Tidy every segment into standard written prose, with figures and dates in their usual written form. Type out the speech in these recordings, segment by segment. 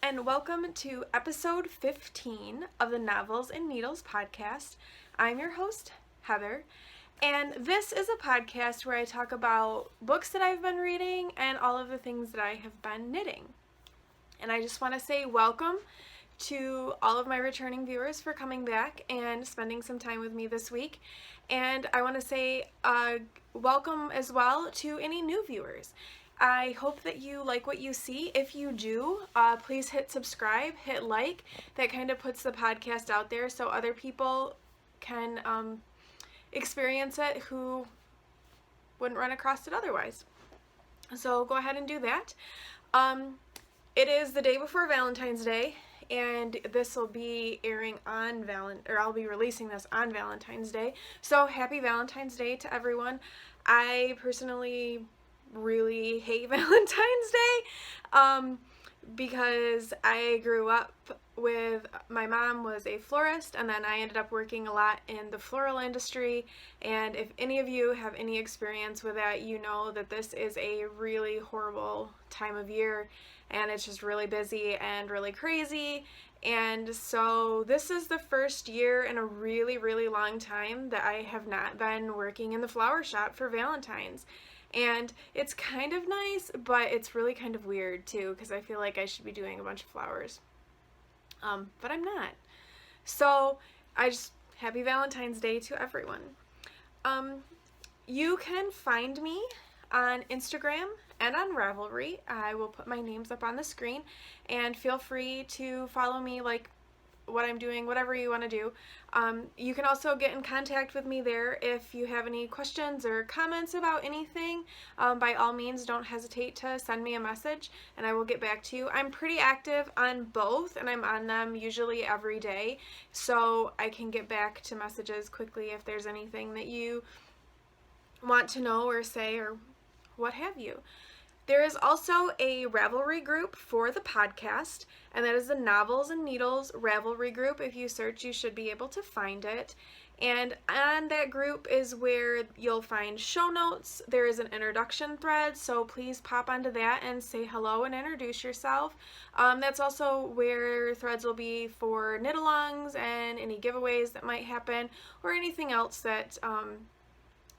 and welcome to episode 15 of the Novels and Needles podcast. I'm your host, Heather, and this is a podcast where I talk about books that I've been reading and all of the things that I have been knitting. And I just want to say welcome to all of my returning viewers for coming back and spending some time with me this week. And I want to say welcome as well to any new viewers. I hope that you like what you see. If you do, please hit subscribe, hit like. That kind of puts the podcast out there so other people can experience it who wouldn't run across it otherwise. So go ahead and do that. It is the day before Valentine's Day, and this will be airing on I'll be releasing this on Valentine's Day. So happy Valentine's Day to everyone. I personally really hate Valentine's Day because I grew up with, my mom was a florist, and then I ended up working a lot in the floral industry, and if any of you have any experience with that, you know that this is a really horrible time of year, and it's just really busy and really crazy. And so this is the first year in a really, really long time that I have not been working in the flower shop for Valentine's. And it's kind of nice, but it's really kind of weird too, because I feel like I should be doing a bunch of flowers. But I'm not. So happy Valentine's Day to everyone. You can find me on Instagram and on Ravelry. I will put my names up on the screen, and feel free to follow me, like what I'm doing, whatever you want to do. You can also get in contact with me there if you have any questions or comments about anything. By all means, don't hesitate to send me a message and I will get back to you. I'm pretty active on both, and I'm on them usually every day, so I can get back to messages quickly if there's anything that you want to know or say or what have you. There is also a Ravelry group for the podcast, and that is the Novels and Needles Ravelry group. If you search, you should be able to find it. And on that group is where you'll find show notes. There is an introduction thread, so please pop onto that and say hello and introduce yourself. That's also where threads will be for knit-alongs and any giveaways that might happen, or anything else that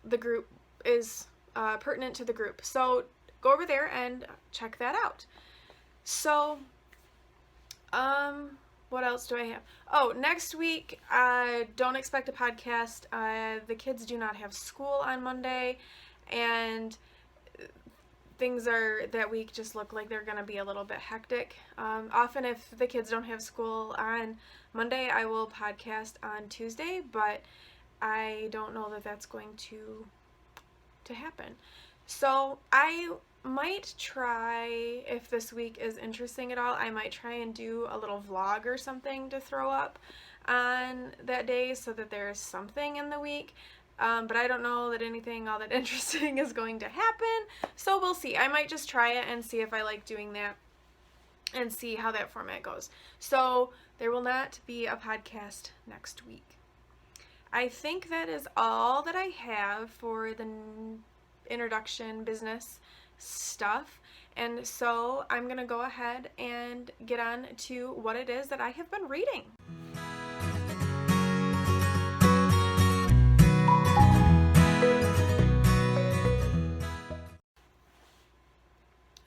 the group is pertinent to the group. So go over there and check that out. So, what else do I have? Oh, next week, don't expect a podcast. The kids do not have school on Monday, and things that week just look like they're going to be a little bit hectic. Often if the kids don't have school on Monday, I will podcast on Tuesday, but I don't know that that's going to happen. So I might try, if this week is interesting at all, I might try and do a little vlog or something to throw up on that day so that there's something in the week. But I don't know that anything all that interesting is going to happen, so we'll see. I might just try it and see if I like doing that and see how that format goes. So there will not be a podcast next week. I think that is all that I have for the introduction business stuff, and so I'm going to go ahead and get on to what it is that I have been reading.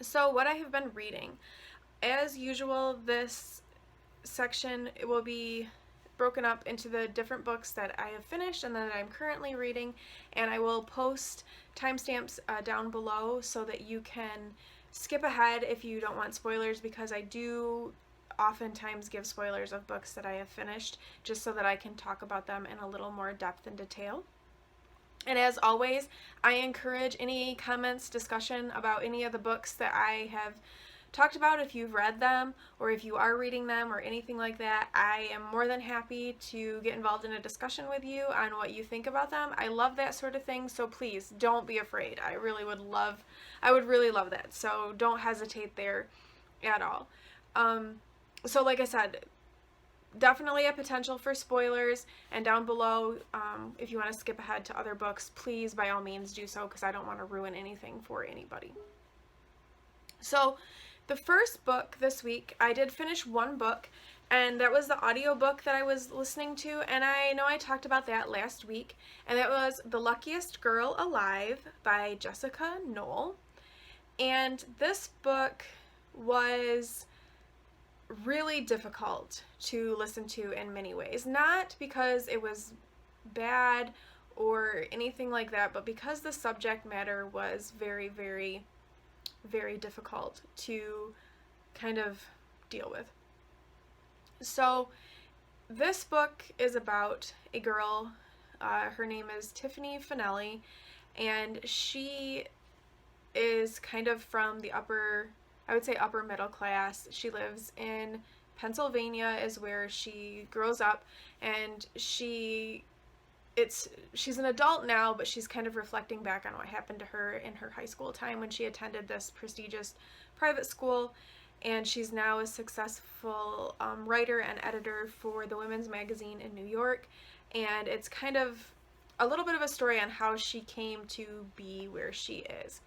So what I have been reading. As usual, this section will be broken up into the different books that I have finished and that I'm currently reading, and I will post timestamps down below so that you can skip ahead if you don't want spoilers, because I do oftentimes give spoilers of books that I have finished just so that I can talk about them in a little more depth and detail. And as always, I encourage any comments, discussion about any of the books that I have talked about. If you've read them or if you are reading them or anything like that, I am more than happy to get involved in a discussion with you on what you think about them. I love that sort of thing, so please don't be afraid. I would really love that, so don't hesitate there at all. So like I said, definitely a potential for spoilers, and down below, if you want to skip ahead to other books, please by all means do so, because I don't want to ruin anything for anybody. So The first book this week, I did finish one book, and that was the audiobook that I was listening to, and I know I talked about that last week, and that was The Luckiest Girl Alive by Jessica Knoll. And this book was really difficult to listen to in many ways. Not because it was bad or anything like that, but because the subject matter was very, very, very difficult to kind of deal with. So this book is about a girl, her name is Tiffany Finelli, and she is kind of from the upper middle class. She lives in Pennsylvania is where she grows up, and she's an adult now, but she's kind of reflecting back on what happened to her in her high school time when she attended this prestigious private school, and she's now a successful writer and editor for the women's magazine in New York, and it's kind of a little bit of a story on how she came to be where she is.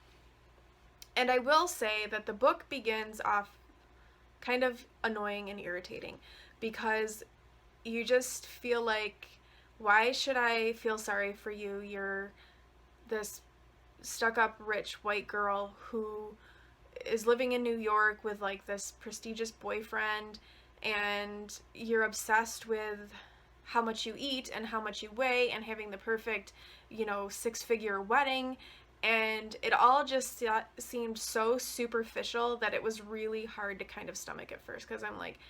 And I will say that the book begins off kind of annoying and irritating because you just feel like, why should I feel sorry for you? You're this stuck-up rich white girl who is living in New York with like this prestigious boyfriend, and you're obsessed with how much you eat and how much you weigh and having the perfect, six-figure wedding. And it all just seemed so superficial that it was really hard to kind of stomach at first, because I'm like,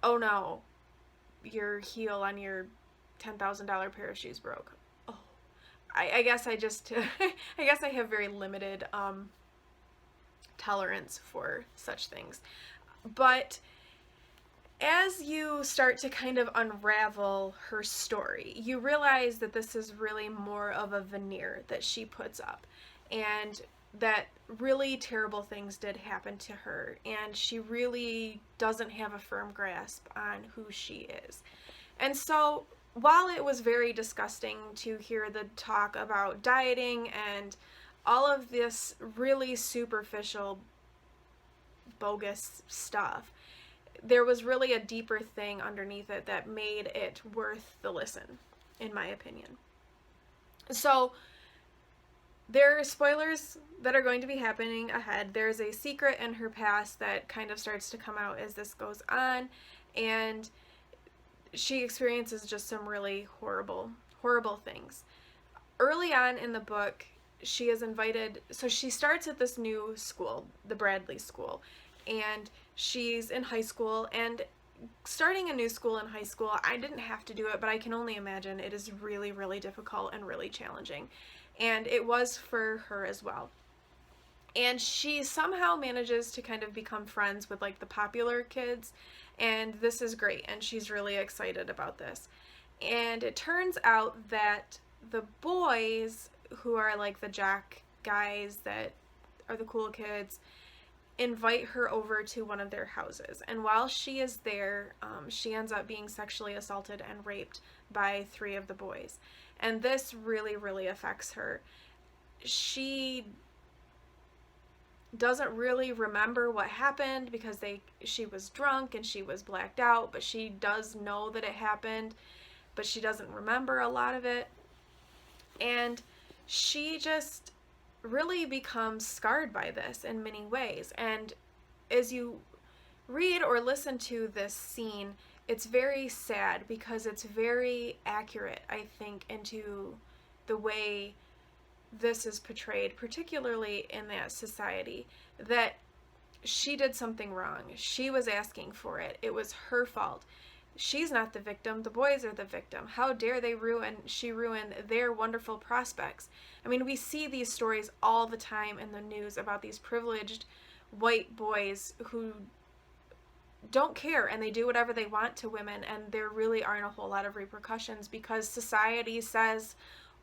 oh no, your heel on your $10,000 pair of shoes broke. Oh, I guess I just, I guess I have very limited tolerance for such things. But as you start to kind of unravel her story, you realize that this is really more of a veneer that she puts up, and that really terrible things did happen to her, and she really doesn't have a firm grasp on who she is. And so, while it was very disgusting to hear the talk about dieting and all of this really superficial, bogus stuff, there was really a deeper thing underneath it that made it worth the listen, in my opinion. So, there are spoilers that are going to be happening ahead. There's a secret in her past that kind of starts to come out as this goes on, and she experiences just some really horrible, horrible things. Early on in the book, she is invited, so she starts at this new school, the Bradley School, and she's in high school, and starting a new school in high school, I didn't have to do it, but I can only imagine it is really, really difficult and really challenging. And it was for her as well. And she somehow manages to kind of become friends with like the popular kids, and this is great, and she's really excited about this. And it turns out that the boys, who are like the jock guys that are the cool kids, invite her over to one of their houses, and while she is there, she ends up being sexually assaulted and raped by 3 of the boys, and this really, really affects her. She doesn't really remember what happened because she was drunk and she was blacked out, but she does know that it happened, but she doesn't remember a lot of it, and she just really becomes scarred by this in many ways. And as you read or listen to this scene, it's very sad because it's very accurate, I think, into the way this is portrayed, particularly in that society, that she did something wrong. She was asking for it. It was her fault. She's not the victim. The boys are the victim. How dare she ruin their wonderful prospects. I mean, we see these stories all the time in the news about these privileged white boys who don't care, and they do whatever they want to women, and there really aren't a whole lot of repercussions because society says,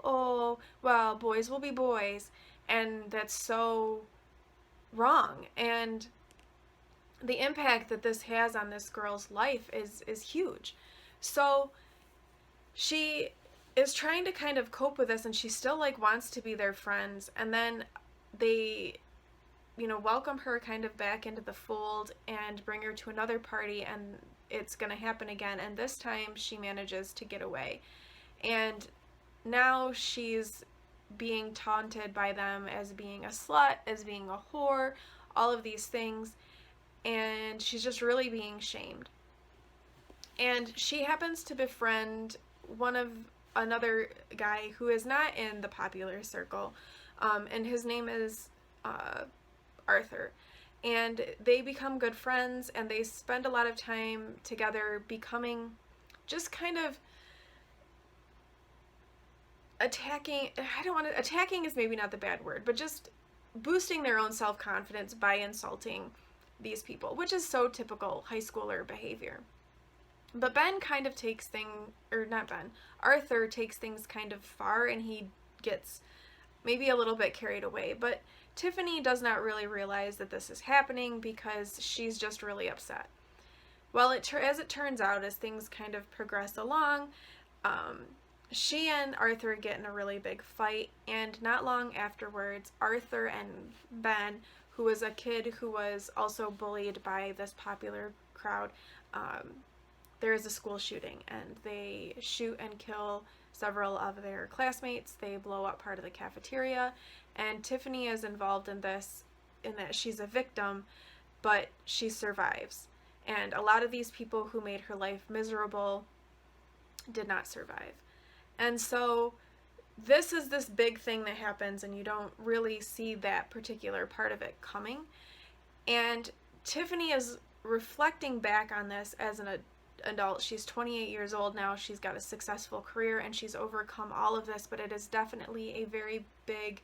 oh, well, boys will be boys, and that's so wrong. And the impact that this has on this girl's life is huge. So she is trying to kind of cope with this, and she still like wants to be their friends, and then they welcome her kind of back into the fold and bring her to another party, and it's going to happen again. And this time she manages to get away. And now she's being taunted by them as being a slut, as being a whore, all of these things. And she's just really being shamed. And she happens to befriend another guy who is not in the popular circle, and his name is Arthur. And they become good friends, and they spend a lot of time together becoming just kind of attacking is maybe not the bad word, but just boosting their own self-confidence by insulting these people, which is so typical high schooler behavior. But Arthur takes things kind of far, and he gets maybe a little bit carried away. But Tiffany does not really realize that this is happening because she's just really upset. Well, as it turns out, as things kind of progress along, she and Arthur get in a really big fight, and not long afterwards, Arthur and Ben, who was a kid who was also bullied by this popular crowd, there is a school shooting, and they shoot and kill several of their classmates. They blow up part of the cafeteria, and Tiffany is involved in this, in that she's a victim, but she survives. And a lot of these people who made her life miserable did not survive. And so this is this big thing that happens, and you don't really see that particular part of it coming. And Tiffany is reflecting back on this as an adult. She's 28 years old now. She's got a successful career, and she's overcome all of this, but it is definitely a very big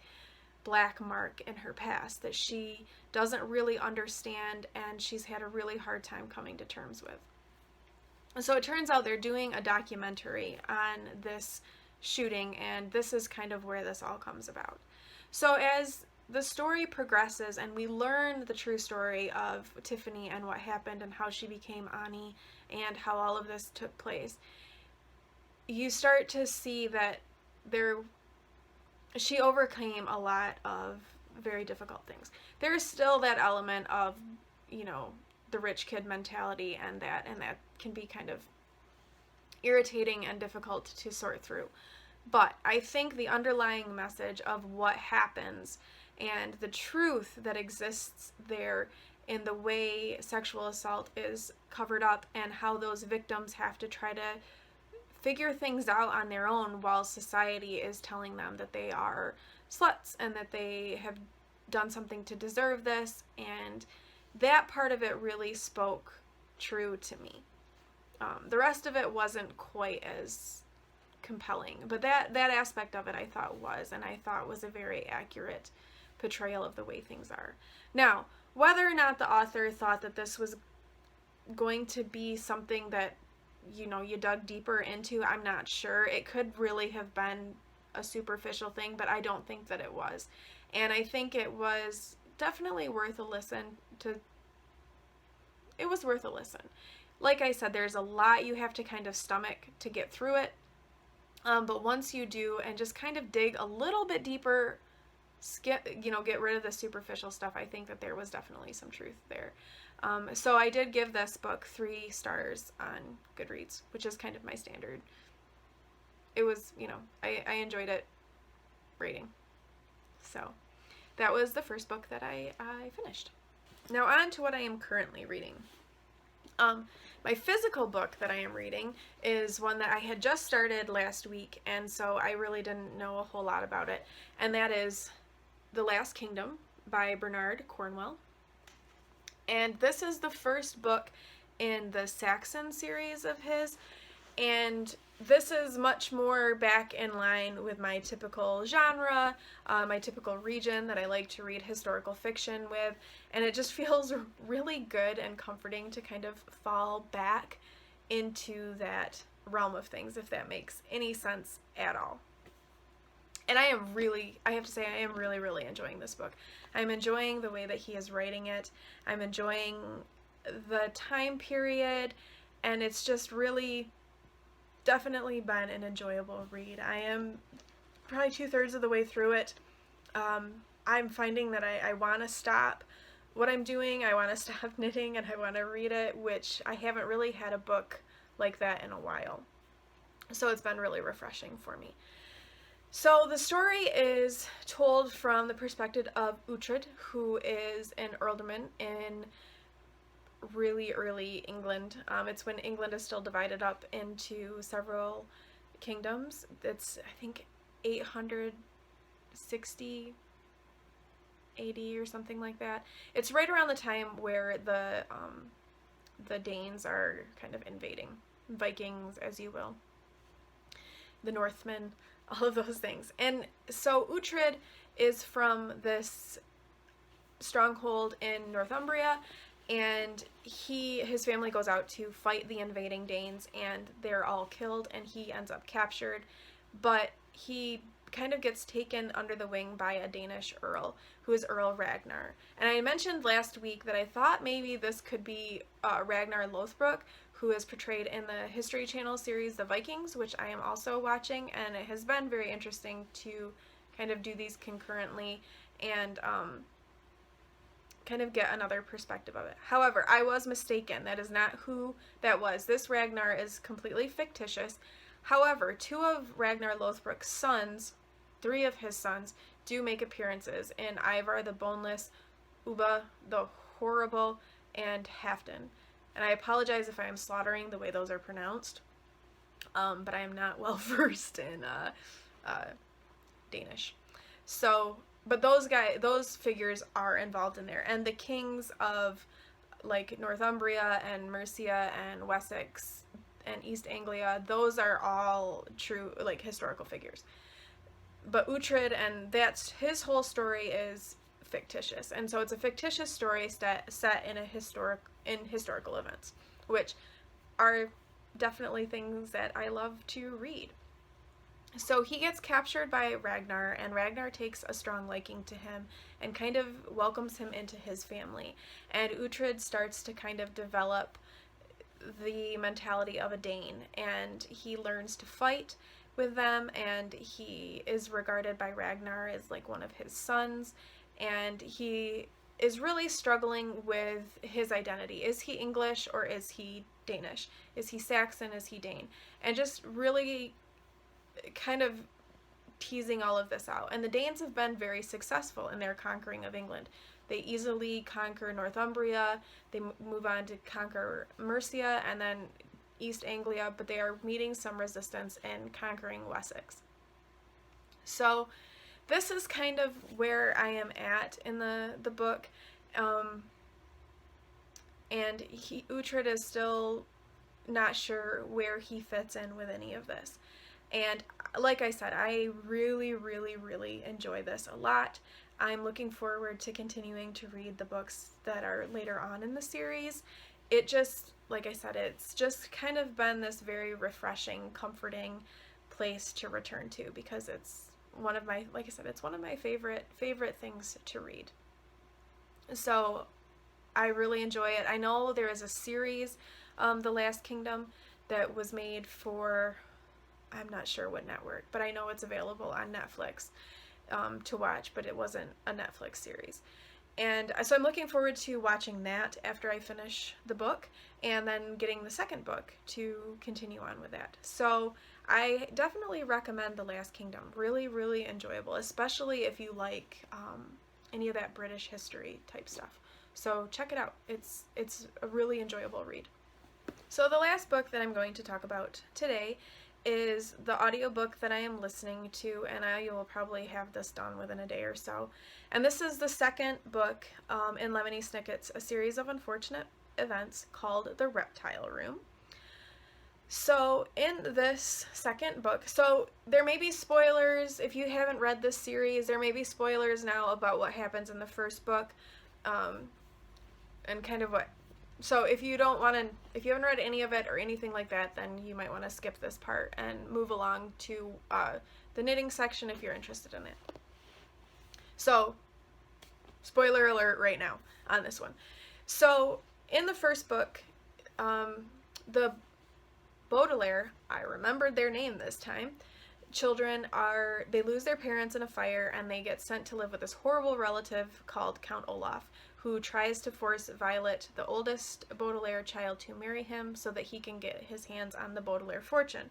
black mark in her past that she doesn't really understand, and she's had a really hard time coming to terms with. And so it turns out they're doing a documentary on this shooting, and this is kind of where this all comes about. So as the story progresses and we learn the true story of Tiffany and what happened and how she became Ani and how all of this took place, you start to see that she overcame a lot of very difficult things. There's still that element of, the rich kid mentality, and that can be kind of irritating and difficult to sort through. But I think the underlying message of what happens and the truth that exists there in the way sexual assault is covered up, and how those victims have to try to figure things out on their own while society is telling them that they are sluts and that they have done something to deserve this, and that part of it really spoke true to me. The rest of it wasn't quite as compelling, but that aspect of it I thought was a very accurate portrayal of the way things are. Now, whether or not the author thought that this was going to be something that, you dug deeper into, I'm not sure. It could really have been a superficial thing, but I don't think that it was. And I think it was definitely worth a listen. It was worth a listen. Like I said, there's a lot you have to kind of stomach to get through it. But once you do and just kind of dig a little bit deeper, get rid of the superficial stuff, I think that there was definitely some truth there. So I did give this book 3 stars on Goodreads, which is kind of my standard. It was, I enjoyed it reading. So that was the first book that I finished. Now on to what I am currently reading. My physical book that I am reading is one that I had just started last week, and so I really didn't know a whole lot about it, and that is The Last Kingdom by Bernard Cornwell. And this is the first book in the Saxon series of his, and this is much more back in line with my typical genre, my typical region that I like to read historical fiction with, and it just feels really good and comforting to kind of fall back into that realm of things, if that makes any sense at all. And I have to say, I am really, really enjoying this book. I'm enjoying the way that he is writing it. I'm enjoying the time period, and it's just really definitely been an enjoyable read. I am probably 2/3 of the way through it. I'm finding that I want to stop what I'm doing. I want to stop knitting and I want to read it, which I haven't really had a book like that in a while. So it's been really refreshing for me. So the story is told from the perspective of Uhtred, who is an earldoman in really early England. It's when England is still divided up into several kingdoms. It's, I think, 860 AD or something like that. It's right around the time where the Danes are kind of invading, Vikings, as you will, the Northmen, all of those things. And so Uhtred is from this stronghold in Northumbria, and his family goes out to fight the invading Danes, and they're all killed, and he ends up captured, but he kind of gets taken under the wing by a Danish earl, who is Earl Ragnar. And I mentioned last week that I thought maybe this could be Ragnar Lothbrok, who is portrayed in the History Channel series The Vikings, which I am also watching, and it has been very interesting to kind of do these concurrently and kind of get another perspective of it. However, I was mistaken. That is not who that was. This Ragnar is completely fictitious. However, 2 of Ragnar Lothbrok's sons, 3 of his sons, do make appearances in Ivar the Boneless, Ubba the Horrible, and Halfdan. And I apologize if I am slaughtering the way those are pronounced, but I am not well versed in Danish. So, but those figures are involved in there, and the kings of like Northumbria and Mercia and Wessex and East Anglia, those are all true, like, historical figures. But Uhtred, and that's his whole story, is fictitious, and so it's a fictitious story set in historical events, which are definitely things that I love to read. So he gets captured by Ragnar, and Ragnar takes a strong liking to him and kind of welcomes him into his family. And Uhtred starts to kind of develop the mentality of a Dane, and he learns to fight with them, and he is regarded by Ragnar as like one of his sons, and he is really struggling with his identity. Is he English or is he Danish? Is he Saxon? Is he Dane? And just really kind of teasing all of this out. And the Danes have been very successful in their conquering of England. They easily conquer Northumbria, they move on to conquer Mercia and then East Anglia, but they are meeting some resistance in conquering Wessex. So this is kind of where I am at in the book, and Uhtred is still not sure where he fits in with any of this. And like I said, I really, really, really enjoy this a lot. I'm looking forward to continuing to read the books that are later on in the series. It just, like I said, it's just kind of been this very refreshing, comforting place to return to, because it's one of my, like I said, it's one of my favorite things to read. So I really enjoy it. I know there is a series, The Last Kingdom, that was made for, I'm not sure what network, but I know it's available on Netflix to watch, but it wasn't a Netflix series. And so I'm looking forward to watching that after I finish the book, and then getting the second book to continue on with that. So I definitely recommend The Last Kingdom. Really, really enjoyable, especially if you like any of that British history type stuff. So check it out. It's a really enjoyable read. So the last book that I'm going to talk about today is the audiobook that I am listening to, and I will probably have this done within a day or so. And this is the second book in Lemony Snicket's A Series of Unfortunate Events, called The Reptile Room. So in this second book, so there may be spoilers if you haven't read this series. There may be spoilers now about what happens in the first book, and kind of what. So if you haven't read any of it or anything like that, then you might want to skip this part and move along to the knitting section if you're interested in it. So, spoiler alert right now on this one. So in the first book, the Baudelaire, I remembered their name this time, they lose their parents in a fire, and they get sent to live with this horrible relative called Count Olaf, who tries to force Violet, the oldest Baudelaire child, to marry him so that he can get his hands on the Baudelaire fortune.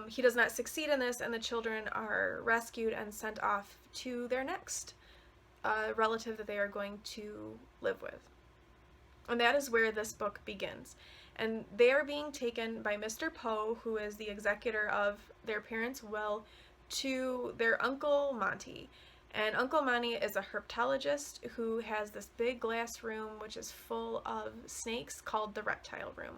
He does not succeed in this, and the children are rescued and sent off to their next relative that they are going to live with. And that is where this book begins. And they are being taken by Mr. Poe, who is the executor of their parents' will, to their Uncle Monty. And Uncle Monty is a herpetologist who has this big glass room which is full of snakes called the Reptile Room.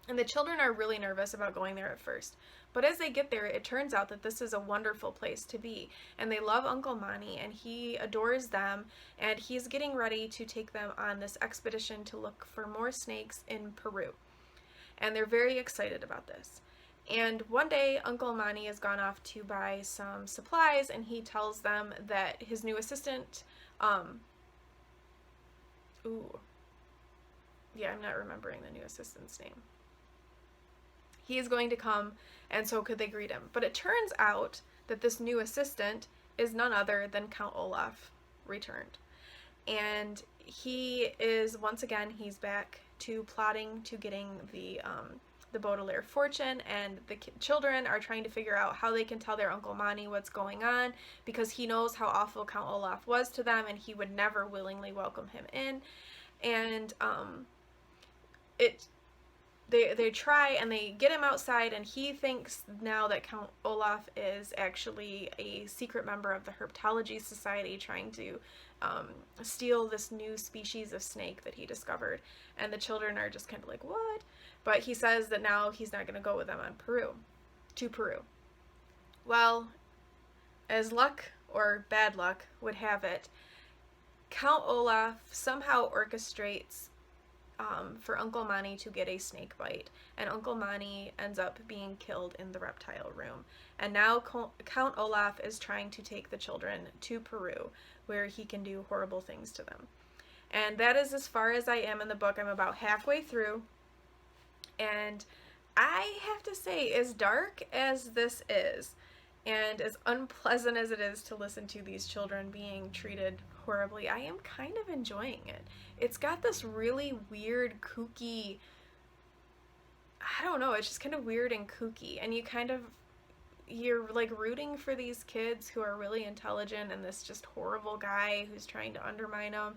And the children are really nervous about going there at first. But as they get there, it turns out that this is a wonderful place to be. And they love Uncle Monty, and he adores them, and he's getting ready to take them on this expedition to look for more snakes in Peru. And they're very excited about this. And one day, Uncle Monty has gone off to buy some supplies, and he tells them that his new assistant, I'm not remembering the new assistant's name. He is going to come, and so could they greet him. But it turns out that this new assistant is none other than Count Olaf returned. And he is, once again, he's back to plotting to getting the Baudelaire fortune, and the children are trying to figure out how they can tell their Uncle Monty what's going on, because he knows how awful Count Olaf was to them, and he would never willingly welcome him in. And they try, and they get him outside, and he thinks now that Count Olaf is actually a secret member of the Herpetology Society trying to steal this new species of snake that he discovered. And the children are just kind of like, what? But he says that now he's not going to go with them to Peru. Well, as luck or bad luck would have it, Count Olaf somehow orchestrates for Uncle Monty to get a snake bite, and Uncle Monty ends up being killed in the Reptile Room. And now Count Olaf is trying to take the children to Peru, where he can do horrible things to them. And that is as far as I am in the book. I'm about halfway through, and I have to say, as dark as this is, and as unpleasant as it is to listen to these children being treated horribly, I am kind of enjoying it. It's got this really weird, kooky, I don't know, it's just kind of weird and kooky, and you're like rooting for these kids who are really intelligent, and this just horrible guy who's trying to undermine them.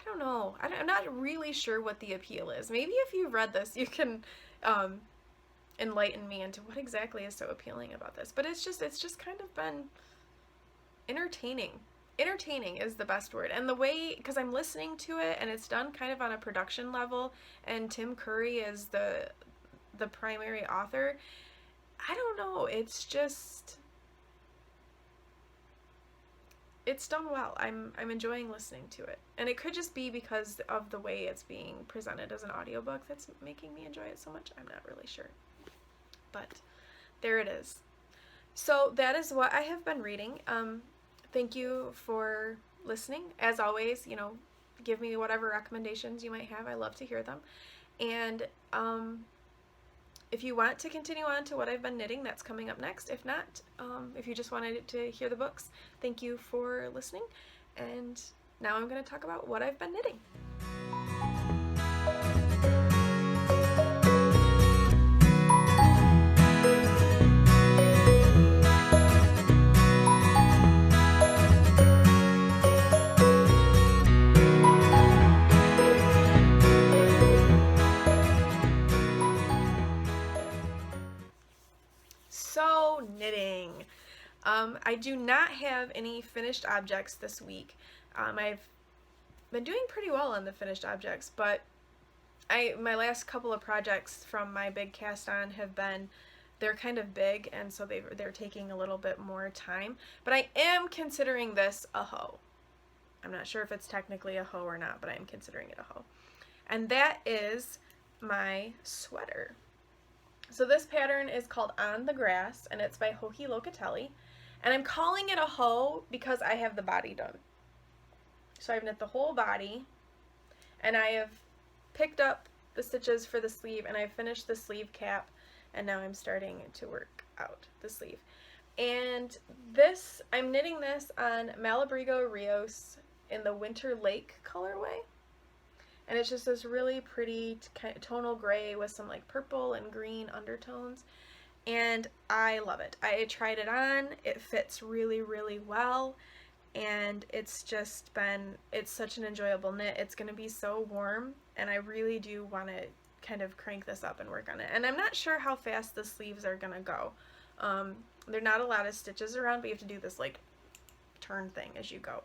I don't know. I'm not really sure what the appeal is. Maybe if you've read this, you can enlighten me into what exactly is so appealing about this. But it's just kind of been entertaining. Entertaining is the best word. And the way, because I'm listening to it, and it's done kind of on a production level, and Tim Curry is the primary author. I don't know. It's done well. I'm enjoying listening to it. And it could just be because of the way it's being presented as an audiobook that's making me enjoy it so much. I'm not really sure. But there it is. So that is what I have been reading. Thank you for listening. As always, give me whatever recommendations you might have. I love to hear them. And if you want to continue on to what I've been knitting, that's coming up next. If not, if you just wanted to hear the books, thank you for listening. And now I'm going to talk about what I've been knitting. Knitting. I do not have any finished objects this week. I've been doing pretty well on the finished objects, but my last couple of projects from my big cast on they're kind of big, and so they're taking a little bit more time. But I am considering this a hoe. I'm not sure if it's technically a hoe or not, but I am considering it a hoe. And that is my sweater. So this pattern is called On the Grass, and it's by Joji Locatelli. And I'm calling it a hoe because I have the body done. So I've knit the whole body, and I have picked up the stitches for the sleeve, and I've finished the sleeve cap, and now I'm starting to work out, the sleeve. And this, I'm knitting this on Malabrigo Rios in the Winter Lake colorway. And it's just this really pretty kind of tonal gray with some like purple and green undertones. And I love it. I tried it on. It fits really, really well. And it's just been, it's such an enjoyable knit. It's going to be so warm. And I really do want to kind of crank this up and work on it. And I'm not sure how fast the sleeves are going to go. There are not a lot of stitches around, but you have to do this like turn thing as you go.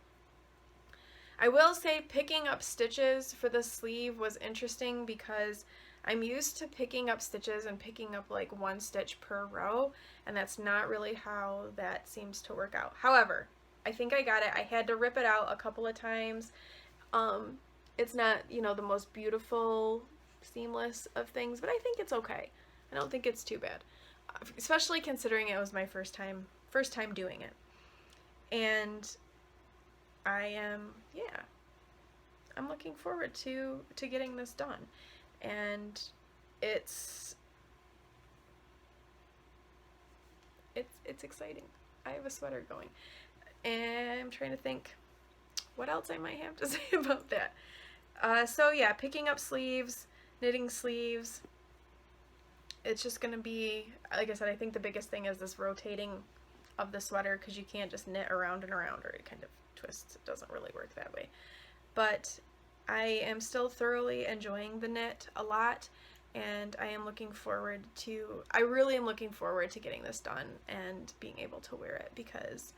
I will say picking up stitches for the sleeve was interesting because I'm used to picking up stitches and picking up like one stitch per row, and that's not really how that seems to work out. However, I think I got it. I had to rip it out a couple of times. It's not, you know, the most beautiful seamless of things, but I think it's okay. I don't think it's too bad, especially considering it was my first time doing it. And I'm looking forward to getting this done. And it's exciting. I have a sweater going. And I'm trying to think what else I might have to say about that. So yeah, picking up sleeves, knitting sleeves. It's just going to be, like I said, I think the biggest thing is this rotating of the sweater, because you can't just knit around and around or it kind of twists. It doesn't really work that way. But I am still thoroughly enjoying the knit a lot, and I really am looking forward to getting this done and being able to wear it, because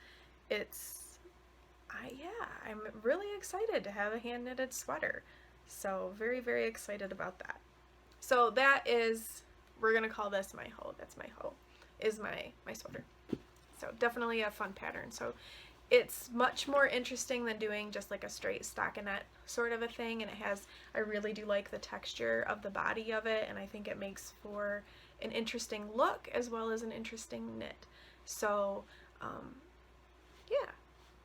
I'm really excited to have a hand knitted sweater. So very, very excited about that. So that is, we're gonna call this my hoe. That's my hoe, is my sweater. So definitely a fun pattern. So it's much more interesting than doing just like a straight stockinette sort of a thing, and I really do like the texture of the body of it, and I think it makes for an interesting look as well as an interesting knit. So yeah,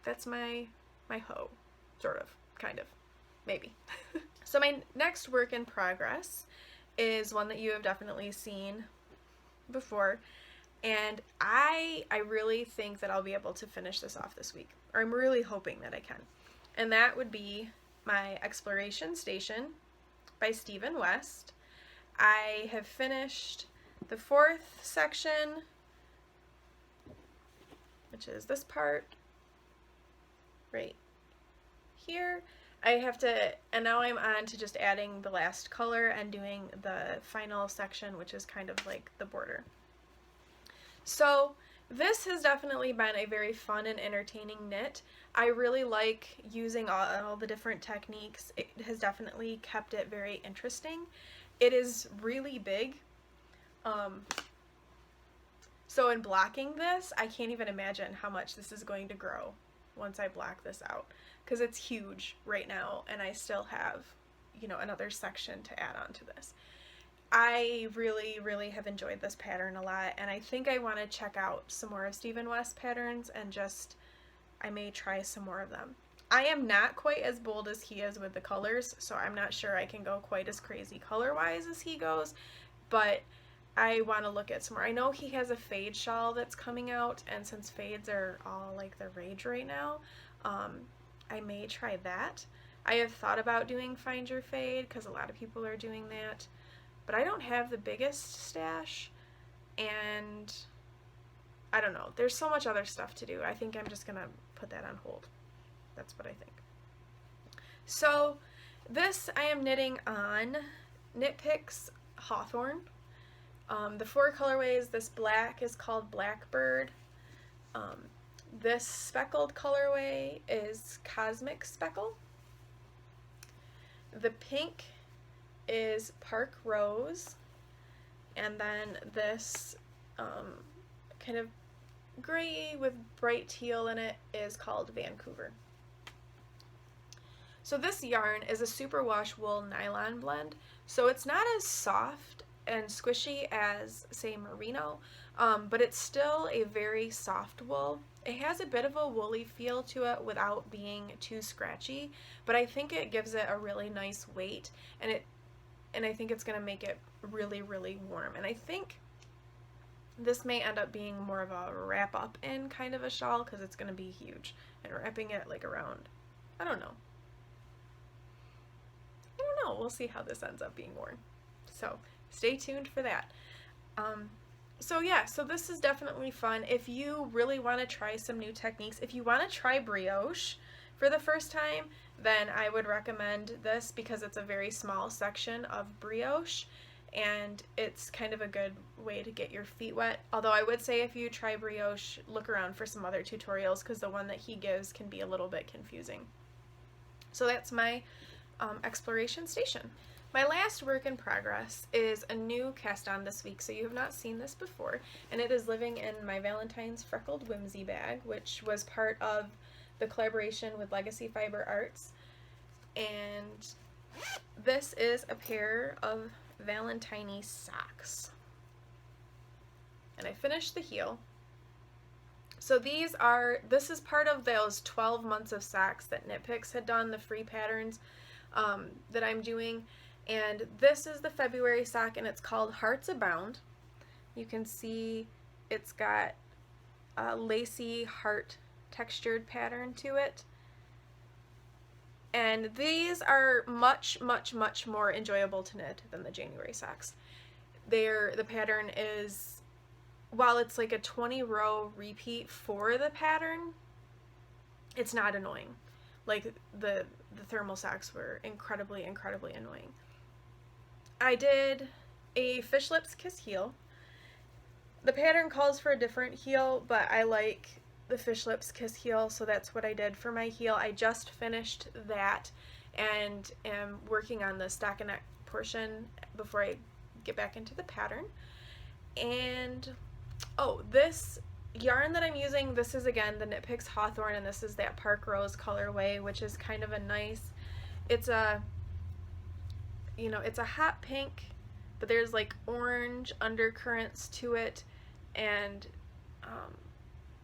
that's my hoe, sort of, kind of, maybe. So my next work in progress is one that you have definitely seen before, and I really think that I'll be able to finish this off this week, or I'm really hoping that I can. And that would be my Exploration Station by Stephen West. I have finished the 4th section, which is this part right here. And now I'm on to just adding the last color and doing the final section, which is kind of like the border. So this has definitely been a very fun and entertaining knit. I really like using all the different techniques. It has definitely kept it very interesting. It is really big. So in blocking this, I can't even imagine how much this is going to grow once I block this out, because it's huge right now, and I still have, you know, another section to add on to this. I really, really have enjoyed this pattern a lot, and I think I want to check out some more of Stephen West patterns, and I may try some more of them. I am not quite as bold as he is with the colors, so I'm not sure I can go quite as crazy color-wise as he goes, but I want to look at some more. I know he has a fade shawl that's coming out, and since fades are all like the rage right now, I may try that. I have thought about doing Find Your Fade, because a lot of people are doing that, but I don't have the biggest stash, and I don't know. There's so much other stuff to do. I think I'm just going to put that on hold. That's what I think. So this I am knitting on Knit Picks Hawthorne. The 4 colorways, this black is called Blackbird. This speckled colorway is Cosmic Speckle. The pink is Park Rose. And then this kind of gray with bright teal in it is called Vancouver. So this yarn is a superwash wool nylon blend, so it's not as soft and squishy as, say, merino, but it's still a very soft wool. It has a bit of a woolly feel to it without being too scratchy, but I think it gives it a really nice weight, and I think it's going to make it really, really warm. And I think This may end up being more of a wrap up in kind of a shawl because it's going to be huge, and wrapping it like around, I don't know. We'll see how this ends up being worn. So stay tuned for that. So yeah, so this is definitely fun. If you really want to try some new techniques, if you want to try brioche for the first time, then I would recommend this because it's a very small section of brioche and it's kind of a good way to get your feet wet. Although I would say if you try brioche, look around for some other tutorials because the one that he gives can be a little bit confusing. So that's my exploration station. My last work in progress is a new cast on this week, so you have not seen this before, and it is living in my Valentine's Freckled Whimsy bag, which was part of the collaboration with Legacy Fiber Arts. And this is a pair of Valentine socks. And I finished the heel. So this is part of those 12 months of socks that Knit Picks had done, the free patterns that I'm doing. And this is the February sock, and it's called Hearts Abound. You can see it's got a lacy heart textured pattern to it. And these are much, much, much more enjoyable to knit than the January socks. The pattern is, while it's like a 20-row repeat for the pattern, it's not annoying. Like the thermal socks were incredibly, incredibly annoying. I did a Fish Lips Kiss heel. The pattern calls for a different heel, but I like the Fish Lips Kiss heel, so that's what I did for my heel. I just finished that and am working on the stockinette portion before I get back into the pattern. And oh, this yarn that I'm using, this is again the Knit Picks Hawthorne, and this is that Park Rose colorway, which is kind of a nice, it's a hot pink, but there's like orange undercurrents to it, and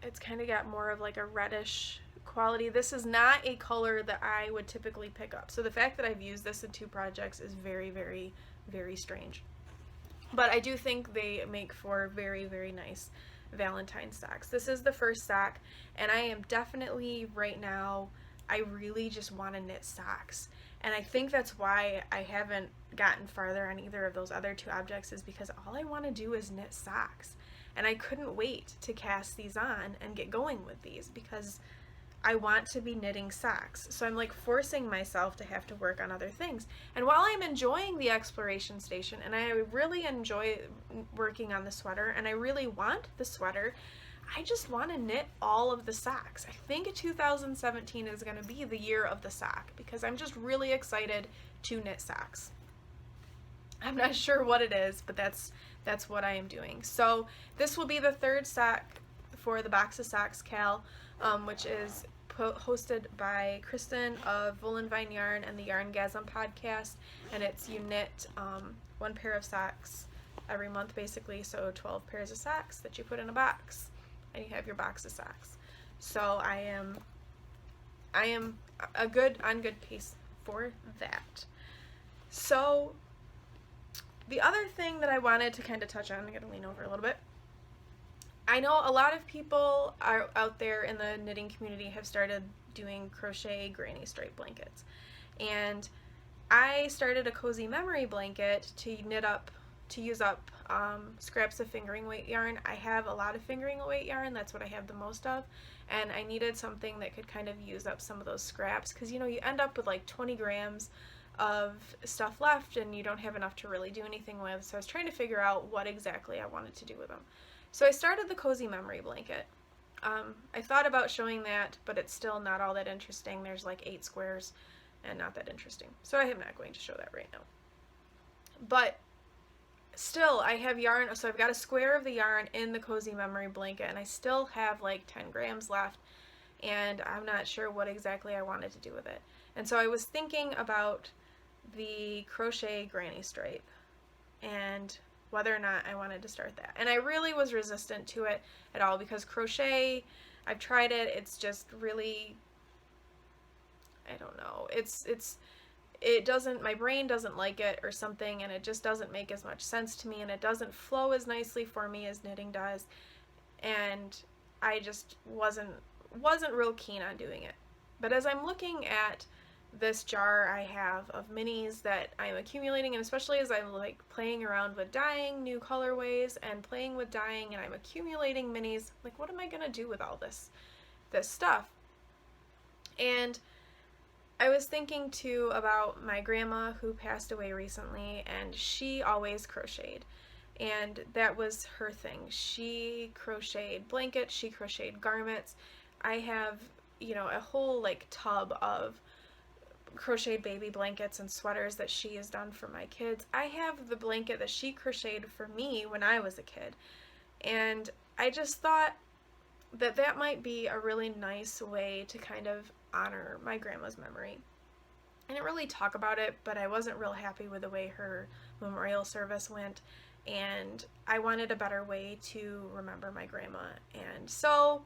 it's kind of got more of like a reddish quality. This is not a color that I would typically pick up, so the fact that I've used this in 2 projects is very, very, very strange. But I do think they make for very, very nice Valentine socks. This is the first sock, and I am definitely right now, I really just want to knit socks. And I think that's why I haven't gotten farther on either of those other 2 objects, is because all I want to do is knit socks. And I couldn't wait to cast these on and get going with these because I want to be knitting socks. So I'm like forcing myself to have to work on other things. And while I'm enjoying the exploration station, and I really enjoy working on the sweater, and I really want the sweater, I just want to knit all of the socks. I think 2017 is going to be the year of the sock because I'm just really excited to knit socks. I'm not sure what it is, but that's what I am doing. So this will be the 3rd sock for the Box of Socks Cal, which is hosted by Kristen of Woolen Vine Yarn and the Yarngasm podcast, and it's you knit 1 pair of socks every month basically, so 12 pairs of socks that you put in a box, and you have your box of socks. So I am on good pace for that. So the other thing that I wanted to kind of touch on, I'm going to lean over a little bit. I know a lot of people are out there in the knitting community have started doing crochet granny stripe blankets, and I started a cozy memory blanket to use up scraps of fingering weight yarn. I have a lot of fingering weight yarn, that's what I have the most of, and I needed something that could kind of use up some of those scraps because you end up with like 20 grams of stuff left and you don't have enough to really do anything with. So I was trying to figure out what exactly I wanted to do with them. So I started the cozy memory blanket. I thought about showing that, but it's still not all that interesting. There's like 8 squares and not that interesting. So I am not going to show that right now. But still, I have yarn, so I've got a square of the yarn in the cozy memory blanket, and I still have like 10 grams left, and I'm not sure what exactly I wanted to do with it. And so I was thinking about the crochet granny stripe and whether or not I wanted to start that. And I really was resistant to it at all because crochet, I've tried it, it's just really, I don't know, my brain doesn't like it or something, and it just doesn't make as much sense to me, and it doesn't flow as nicely for me as knitting does, and I just wasn't real keen on doing it. But as I'm looking at this jar I have of minis that I'm accumulating, and especially as I'm like playing around with dyeing new colorways and playing with dyeing, and I'm accumulating minis, like what am I gonna do with all this stuff? And I was thinking too about my grandma who passed away recently, and she always crocheted, and that was her thing. She crocheted blankets, she crocheted garments. I have, you know, a whole like tub of crocheted baby blankets and sweaters that she has done for my kids. I have the blanket that she crocheted for me when I was a kid, and I just thought that that might be a really nice way to kind of honor my grandma's memory. I didn't really talk about it, but I wasn't real happy with the way her memorial service went, and I wanted a better way to remember my grandma. And so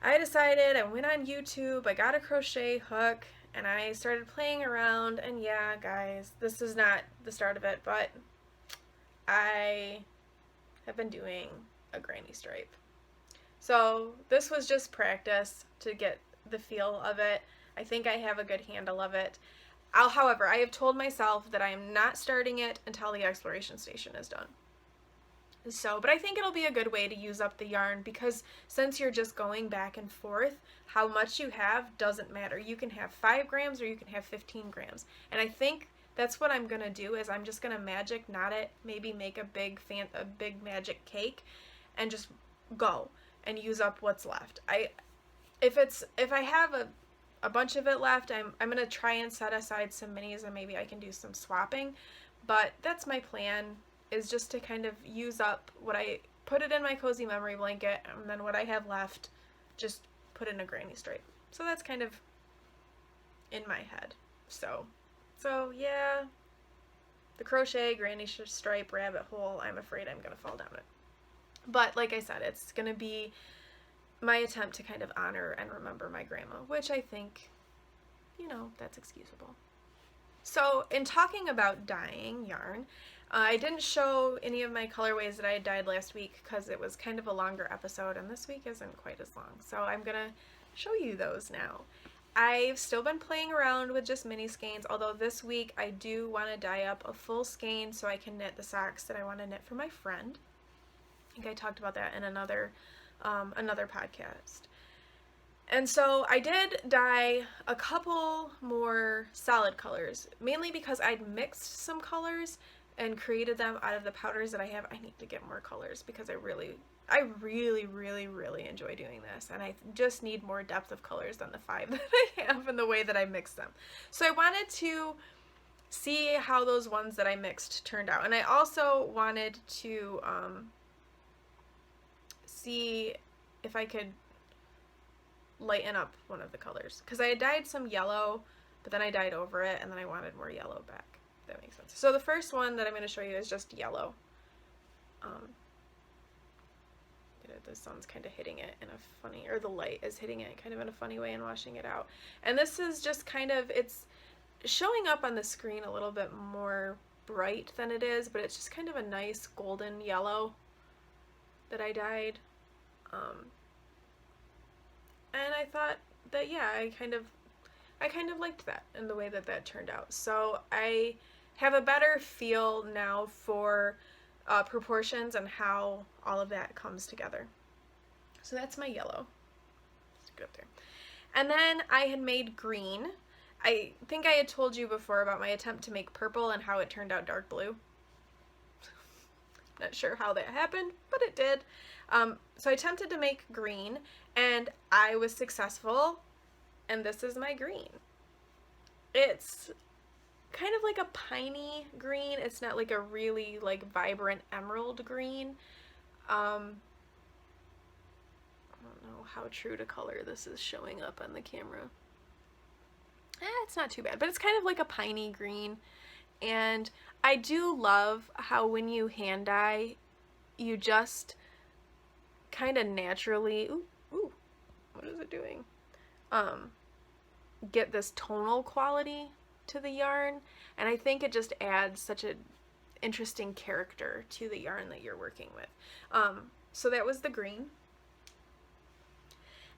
I decided, I went on YouTube, I got a crochet hook, and I started playing around, and yeah, guys, this is not the start of it, but I have been doing a granny stripe. So this was just practice to get the feel of it. I think I have a good handle of it. However, I have told myself that I am not starting it until the exploration station is done. So, but I think it'll be a good way to use up the yarn, because since you're just going back and forth, how much you have doesn't matter. You can have 5 grams or you can have 15 grams. And I think that's what I'm gonna do, is I'm just gonna magic knot it, maybe make a big magic cake, and just go and use up what's left. If I have a bunch of it left, I'm gonna try and set aside some minis, and maybe I can do some swapping. But that's my plan, is just to kind of use up what I put it in my cozy memory blanket, and then what I have left, just put in a granny stripe. So that's kind of in my head. So yeah, the crochet granny stripe rabbit hole, I'm afraid I'm gonna fall down it. But like I said, it's gonna be my attempt to kind of honor and remember my grandma, which I think, you know, that's excusable. So in talking about dyeing yarn, I didn't show any of my colorways that I had dyed last week because it was kind of a longer episode, and this week isn't quite as long. So I'm gonna show you those now. I've still been playing around with just mini skeins, although this week I do want to dye up a full skein so I can knit the socks that I want to knit for my friend. I think I talked about that in another podcast. And so I did dye a couple more solid colors, mainly because I'd mixed some colors and created them out of the powders that I have. I need to get more colors because I really enjoy doing this, and I just need more depth of colors than the 5 that I have in the way that I mix them. So I wanted to see how those ones that I mixed turned out, and I also wanted to see if I could lighten up one of the colors, because I had dyed some yellow, but then I dyed over it, and then I wanted more yellow back. If that makes sense. So the first one that I'm going to show you is just yellow. The sun's kind of hitting it in a funny, or the light is hitting it kind of in a funny way and washing it out. And this is just kind of, it's showing up on the screen a little bit more bright than it is, but it's just kind of a nice golden yellow that I dyed. And I thought that, yeah, I kind of liked that and the way that that turned out. So I have a better feel now for proportions and how all of that comes together. So that's my yellow. Let's go up there. And then I had made green. I think I had told you before about my attempt to make purple and how it turned out dark blue. Not sure how that happened, but it did. So I attempted to make green, and I was successful, and this is my green. It's kind of like a piney green. It's not like a really like vibrant emerald green. I don't know how true to color this is showing up on the camera. It's not too bad, but it's kind of like a piney green. And I do love how when you hand dye, you just kind of naturally, ooh, what is it doing? Get this tonal quality to the yarn, and I think it just adds such an interesting character to the yarn that you're working with. So that was the green.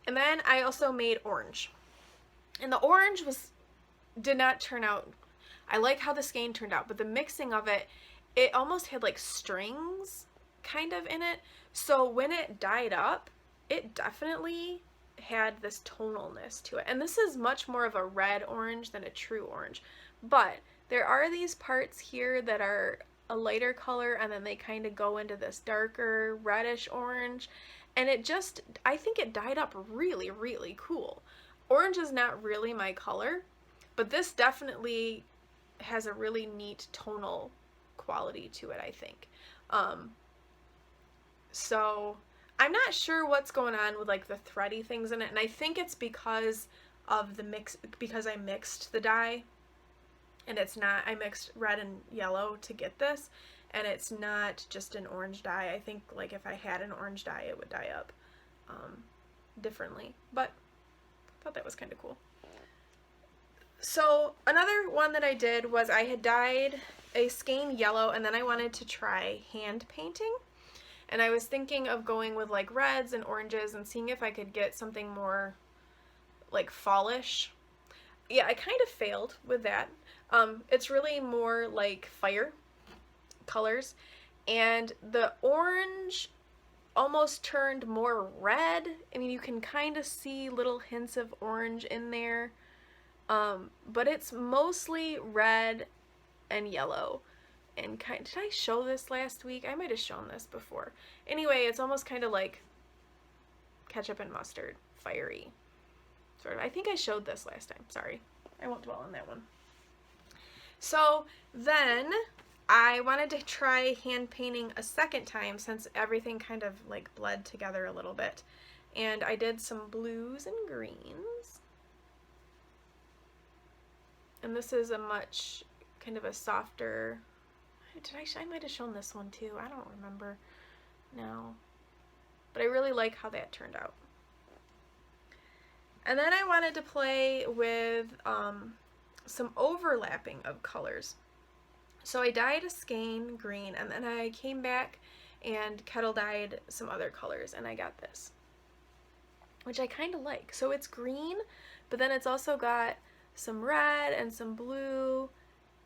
And then I also made orange. And the orange did not turn out, I like how the skein turned out, but the mixing of it, it almost had like strings kind of in it. So when it dyed up, it definitely had this tonalness to it. And this is much more of a red orange than a true orange. But there are these parts here that are a lighter color, and then they kind of go into this darker reddish orange. And it just, I think it dyed up really, really cool. Orange is not really my color, but this definitely has a really neat tonal quality to it, I think. So I'm not sure what's going on with like the thready things in it, and I think it's because of the mix, because I mixed the dye, and it's not, I mixed red and yellow to get this, and it's not just an orange dye. I think like if I had an orange dye, it would dye up differently, but I thought that was kind of cool. So another one that I did was I had dyed a skein yellow, and then I wanted to try hand painting. And I was thinking of going with like reds and oranges and seeing if I could get something more like fallish. Yeah, I kind of failed with that. It's really more like fire colors, and the orange almost turned more red. I mean, you can kind of see little hints of orange in there, but it's mostly red and yellow. And did I show this last week? I might have shown this before. Anyway, it's almost kind of like ketchup and mustard, fiery, sort of. I think I showed this last time. Sorry, I won't dwell on that one. So then I wanted to try hand painting a second time, since everything kind of like bled together a little bit. And I did some blues and greens. And this is a much kind of a softer, I might have shown this one too. I don't remember now. But I really like how that turned out. And then I wanted to play with some overlapping of colors. So I dyed a skein green, and then I came back and kettle dyed some other colors, and I got this, which I kind of like. So it's green, but then it's also got some red and some blue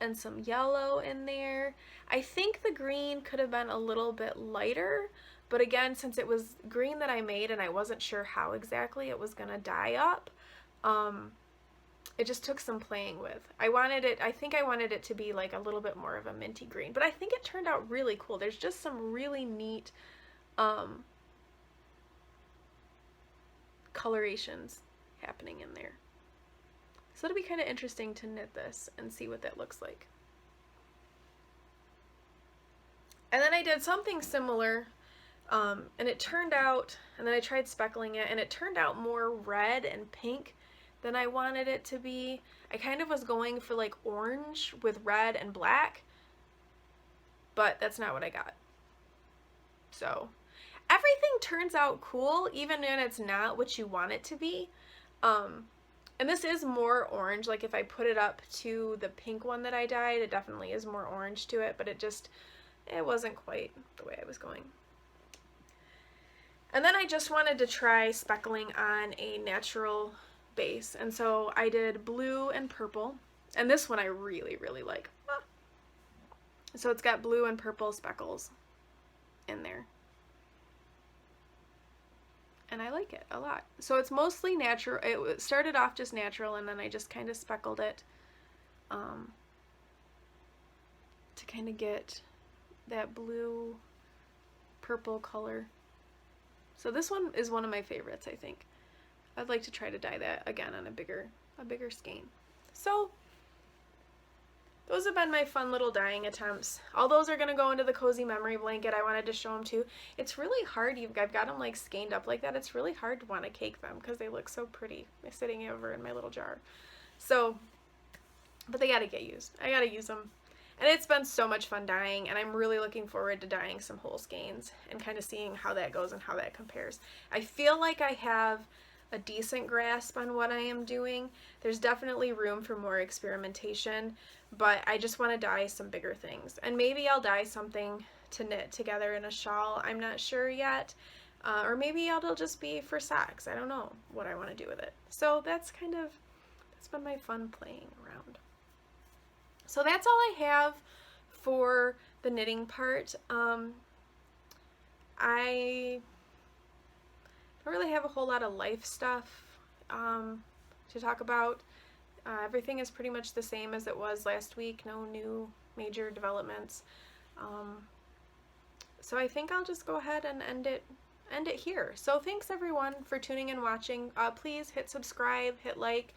and some yellow in there. I think the green could have been a little bit lighter, but again, since it was green that I made and I wasn't sure how exactly it was gonna dye up, it just took some playing with. I think I wanted it to be like a little bit more of a minty green, but I think it turned out really cool. There's just some really neat colorations happening in there. So it'll be kind of interesting to knit this and see what that looks like. And then I did something similar, and it turned out, and then I tried speckling it, and it turned out more red and pink than I wanted it to be. I kind of was going for like orange with red and black, but that's not what I got. So everything turns out cool, even when it's not what you want it to be. And this is more orange. Like if I put it up to the pink one that I dyed, it definitely is more orange to it, but it wasn't quite the way I was going. And then I just wanted to try speckling on a natural base, and so I did blue and purple, and this one I really, really like. So it's got blue and purple speckles in there, and I like it a lot. So it's mostly natural. It started off just natural, and then I just kind of speckled it to kind of get that blue purple color. So this one is one of my favorites, I think. I'd like to try to dye that again on a bigger skein. So those have been my fun little dyeing attempts. All those are going to go into the cozy memory blanket. I wanted to show them too. It's really hard. I've got them like skeined up like that. It's really hard to want to cake them because they look so pretty. They're sitting over in my little jar. So, but they got to get used. I got to use them. And it's been so much fun dyeing, and I'm really looking forward to dyeing some whole skeins and kind of seeing how that goes and how that compares. I feel like I have a decent grasp on what I am doing. There's definitely room for more experimentation, but I just want to dye some bigger things. And maybe I'll dye something to knit together in a shawl. I'm not sure yet. Or maybe it'll just be for socks. I don't know what I want to do with it. So that's been my fun playing around. So that's all I have for the knitting part. I don't really have a whole lot of life stuff to talk about. Everything is pretty much the same as it was last week. No new major developments. So I think I'll just go ahead and end it here. So thanks everyone for tuning and watching. Please hit subscribe, hit like.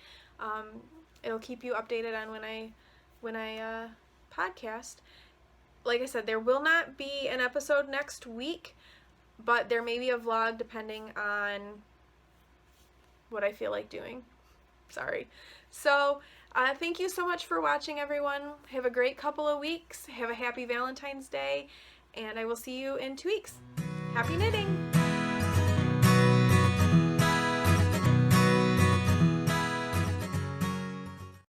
It'll keep you updated on when I podcast. Like I said, there will not be an episode next week, but there may be a vlog depending on what I feel like doing. Sorry. So thank you so much for watching, everyone. Have a great couple of weeks. Have a happy Valentine's Day, and I will see you in 2 weeks. Happy knitting!